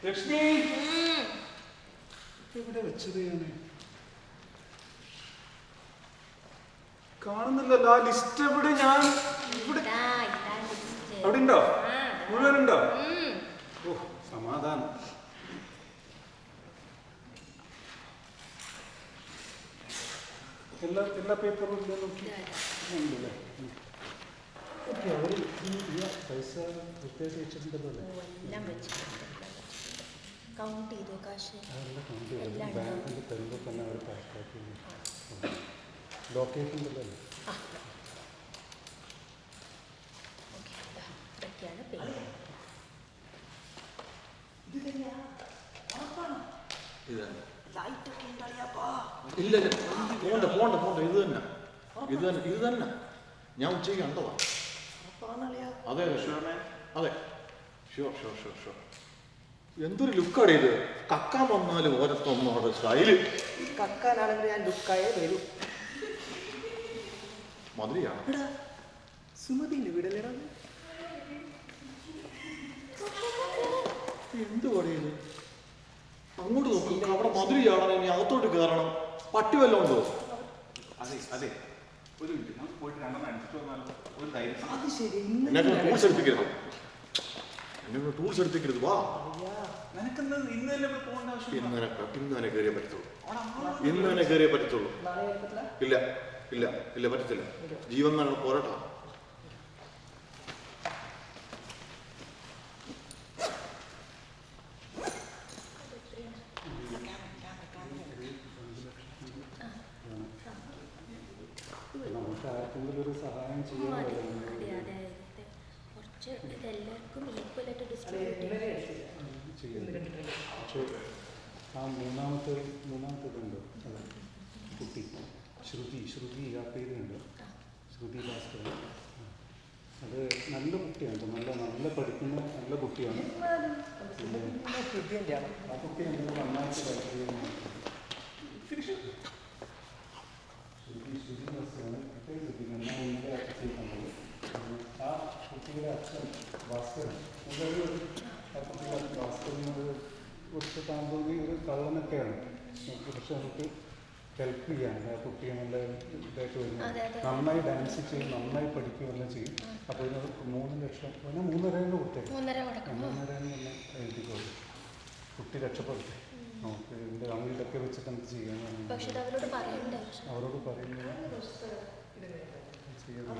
ലക്ഷ്മി എവിടെ വെച്ചത് ഞാൻ കാണുന്നില്ലല്ലോ. ആ ലിസ്റ്റ് എവിടെ? ഞാൻ ഇവിടെ അവിടെ ഉണ്ടോ? മുഴുവനുണ്ടോ? ഓ സമാധാനം. എല്ലാ പേപ്പറും ഉണ്ടല്ലേ? ഓക്കെ. അവർ പൈസ പ്രത്യേകിച്ച് വെച്ചിട്ടുണ്ടല്ലോ. കൗണ്ട് ചെയ്തു കാശ് ബാങ്കിൽ തരുമ്പോൾ തന്നെ അവർ പാസ്സാക്കി ലൊക്കേഷൻ ഉണ്ടല്ലോ. ഇല്ല പോണ്ട ഇത് തന്നെ ഞാൻ ഉച്ചയ്ക്ക് കണ്ടതാ. അതെ അതെ ഷുവർ. എന്തൊരു ലുക്കാണ് ഇത്. കക്കാൻ വന്നാലും ഓരത്തൊന്നോടെ സ്റ്റൈല്. കക്കാനാണെങ്കിൽ ഞാൻ ലുക്കായേ വരൂ. മധുരയാണ് സുമതിന്റെ വീടല്ലേടാ. എന്ത് പണിയത്? അങ്ങോട്ട് നോക്കും. അവിടെ മധുരയാണ്. ഇനി അകത്തോട്ട് കയറണം. പട്ടി വല്ലതും ഉണ്ടോ? അതെ ഒരു മിനിറ്റ്, നമുക്ക് പോയിട്ട് രണ്ടെണ്ണം അടിച്ചിട്ട് വന്നാലും ഒരു ധൈര്യം. അത് ശരി. എന്നെ ടൂൾസ് എടുപ്പിക്കരുത്. വാ. നിനക്കെന്താ ഇന്ന് തന്നെ പോകേണ്ട ആവശ്യം? ഇന്ന് തന്നെ കയറിയേ പറ്റത്തുള്ളൂ. ഇല്ല പറ്റത്തില്ല. ജീവൻ നല്ല പോരാട്ടാ. നമുക്ക് ആർക്കെങ്കിലും ഒരു സഹായം ചെയ്യാൻ ആ മൂന്നാമത്തേതുണ്ട്. അതെ, കുട്ടി ശ്രുതി ആ പേരുണ്ട്. ശ്രുതി ഭാസ്കരൻ. അത് നല്ല കുട്ടിയാണ്. നല്ല പഠിക്കുന്ന നല്ല കുട്ടിയാണ്. ആ കുട്ടി എന്തെങ്കിലും നന്നായിട്ട് പഠിക്കുകയാണ്. ആ കുട്ടിയുടെ അച്ഛൻ ഭാസ്കരൻ. ഭാസ്കരനോട് കുറച്ച് താമ്പൂരി ഒരു കള്ളനൊക്കെയാണ്. പക്ഷെ നമുക്ക് ഹെൽപ്പ് ചെയ്യാൻ ആ കുട്ടിയെ നല്ല ഇതായിട്ട് വരുന്നത്. നന്നായി ഡാൻസ് ചെയ്യും, നന്നായി പഠിക്കുകയെല്ലാം ചെയ്യും. അപ്പോൾ ഇതിന് 3 ലക്ഷം 3.5 കൊടുത്തേക്കും. 3.5 എഴുതിക്കോളൂ. കുട്ടി രക്ഷപ്പെടുത്തി. നമുക്ക് ഇതിൻ്റെ അമ്മയിലൊക്കെ വെച്ചിട്ട് എന്ത് ചെയ്യാൻ അവരോട് പറയുന്നത് ചെയ്യുന്നത്.